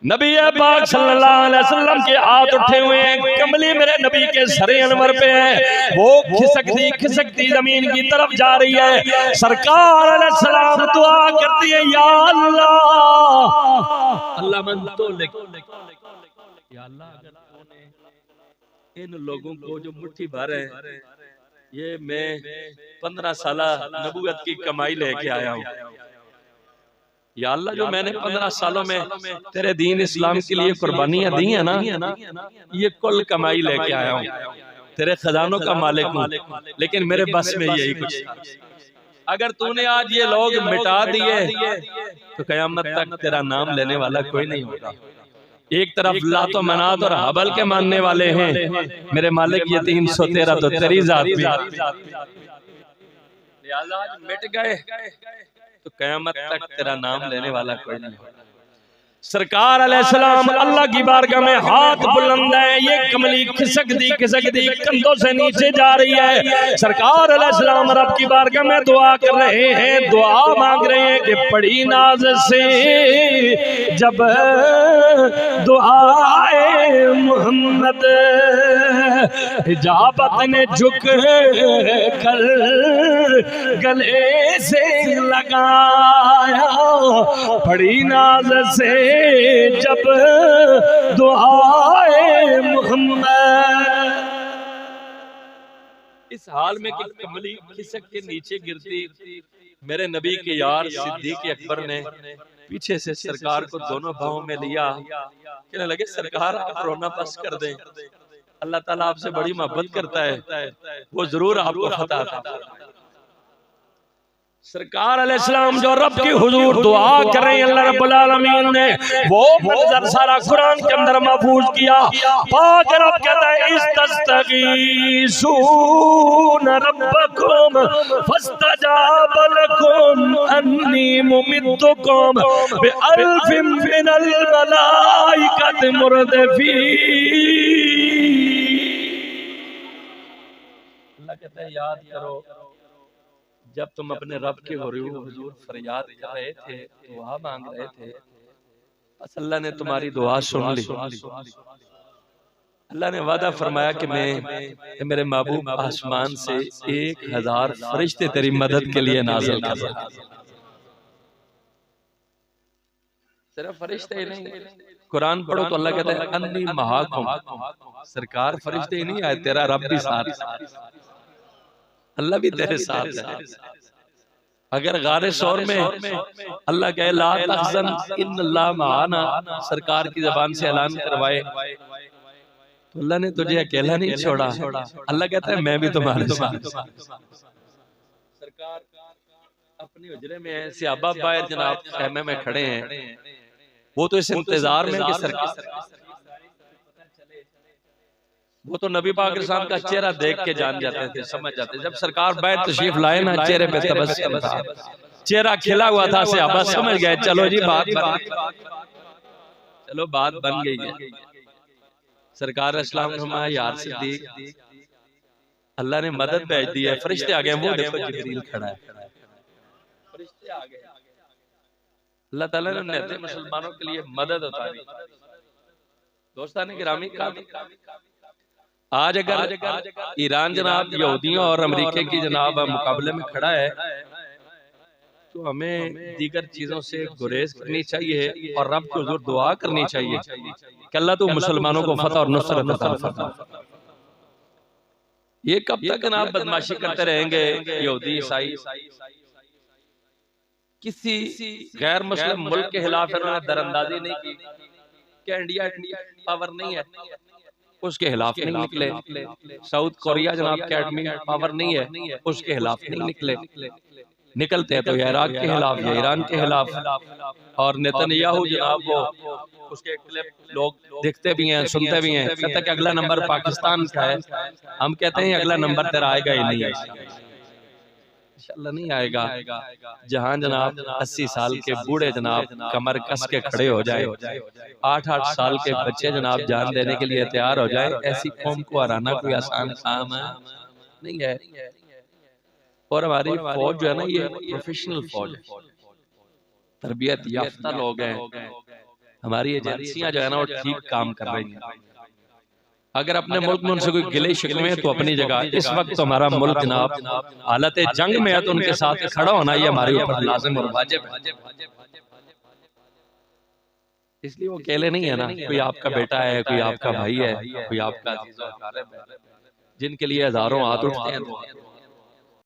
नबी पाक सल्लल्लाहु अलैहि वसल्लम के हाथ उठे हुए हैं, कमली मेरे नबी के सरे अनवर पे है, वो खिसकती जमीन की तरफ जा रही है। सरकार अलैहिस्सलाम दुआ करती है, या अल्लाह अल्लाह मन तो या अल्लाह, अगर तूने इन लोगों को जो मुट्ठी भर है, ये मैं 15 साल नबूवत की कमाई लेके आया हूँ, या अल्लाह जो मैंने 15 सालों में तेरे दीन इस्लाम के लिए कुर्बानियां दी है ना, ये कुल कमाई लेके आया हूँ, तेरे खजानों का मालिक हूँ, लेकिन मेरे बस में यही कुछ। अगर तूने आज ये लोग मिटा दिए तो कयामत तक तेरा नाम लेने वाला कोई नहीं होगा। एक तरफ लात और मनात और हबल के मानने वाले हैं, मेरे मालिक ये 313 तो तेरी जात भी, लिहाजा आज मिट गए तो कयामत तक तेरा नाम लेने वाला कोई नहीं होगा। सरकार अलैहिस्सलाम अल्लाह की बारगाह में हाथ बुलंद है, ये कमली खिसकती कंधों से नीचे जा रही है। सरकार अलैहिस्सलाम रब की बारगाह में दुआ कर रहे हैं, दुआ मांग रहे हैं कि बड़ी नाज से जब दुआए मोहम्मद इजाबत ने झुक कर गले से लगाया, बड़ी नाज से जब दुआए मोहम्मद। इस हाल में कि कमली खिसक के नीचे गिरती, मेरे नबी के यार सिद्दीक अकबर ने पीछे से सरकार को दोनों बाहों में लिया, कहने लगे सरकार आप रोना बस कर दें, अल्लाह ताला आपसे बड़ी मोहब्बत करता है, वो जरूर आपको फतह देता है। सरकार अलैहिस्सलाम जो रब की हुजूर दुआ कर रहे हैं, अल्लाह रब्बुल आलमीन ने वो मंजर सारा कुरान के अंदर महफूज किया। पाक रब कहता है, इस्तस्तगीसून रब्बकुम फस्तजाब लकुम अन्नी मुमिद्दुकुम बिअल्फिन मिनल मलाइकति मुरदफीन। अल्लाह कहता है याद करो जब तुम अपने रब के हुजूर फरियाद कर रहे थे, दुआ मांग रहे थे, बस अल्लाह ने तुम्हारी दुआ सुन ली। अल्लाह ने वादा फरमाया कि मैं मेरे महबूब आसमान से 1000 फरिश्ते तेरी मदद के लिए नाज़िल कर रहा। सिर्फ फरिश्ते ही नहीं, कुरान पढ़ो तो अल्लाह कहता है अन्नी महाकुम, सरकार फरिश्ते ही नहीं आए, तेरा रब भी साथ, अल्लाह भी तेरे साथ है। अगर गारे शौर में अल्लाह कहे ला तहज़न इन्नल्लाह माना, सरकार की जबान से ऐलान करवाए तो अल्लाह ने तुझे अकेला नहीं छोड़ा, अल्लाह कहता है मैं भी तुम्हारे साथ। सरकार अपने हुजरे में है, सहाबा बाहर जनाब ख़ैमे में खड़े हैं, वो तो इस इंतजार में कि सरकार, वो तो नबी पाक अलैहिस्सलाम का चेहरा देख के जान जाते थे, समझ जाते। जब सरकार बाहर तशरीफ लाए ना, चेहरे पे तबस्सुम था, चेहरा खिला हुआ था, सहाबा समझ गए चलो जी बात बन गई है। सरकार अलैहिस्सलाम ने फरमाया यार सिद्दीक, अल्लाह ने मदद भेज दी है, फरिश्ते आ गए, वो देखो जिब्रील खड़ा है, फरिश्ते आ गए, अल्लाह ताला ने मुसलमानों के लिए मदद उतारी। दोस्तान गिरामी का आज अगर ईरान जनाब यहूदियों और अमेरिका की जनाब मुकाबले में खड़ा है तो हमें दीगर चीजों से गुरेज करनी चाहिए और रब को हुजूर दुआ करनी चाहिए कि अल्लाह तू मुसलमानों को फतह और नुसरत अता फरमा। ये कब तक जनाब बदमाशी करते रहेंगे यहूदी ईसाई? किसी गैर मुस्लिम मुल्क के खिलाफ इन्होंने दरअंदाजी नहीं की, क्या इंडिया पावर नहीं है उसके खिलाफ नहीं निकले, साउथ कोरिया जनाब की एटमी पावर नहीं है उसके खिलाफ नहीं निकले, निकलते हैं तो या इराक के खिलाफ या ईरान के खिलाफ। और नेतन्याहू जनाब वो उसके क्लिप लोग देखते भी हैं, सुनते भी हैं, कहते हैं कि अगला नंबर पाकिस्तान का है, हम कहते हैं अगला नंबर तेरा आएगा ही नहीं, इंशाअल्लाह नहीं आएगा। जहां जनाब 80 साल के बूढ़े जनाब कमर कस के खड़े हो जाए, 8-8 साल के बच्चे जनाब जान देने के लिए तैयार हो जाए, ऐसी कौम को हराना कोई आसान काम नहीं है। और हमारी फौज जो है ना, ये प्रोफेशनल फौज है, तरबियत याफ्ता लोग हैं, हमारी एजेंसियां जो है ना वो ठीक काम कर रही हैं। अगर अपने मुल्क में उनसे कोई गिले शिकवे हैं तो अपनी जगह, इस वक्त तो हमारा मुल्क जनाब हालत जंग में है, तो उनके साथ खड़ा होना ये हमारे ऊपर लाजिम और वाजिब है। इसलिए वो अकेले नहीं है ना, कोई आपका बेटा है, कोई आपका भाई है, कोई आपका जिनके लिए हजारों हाथ उठते हैं।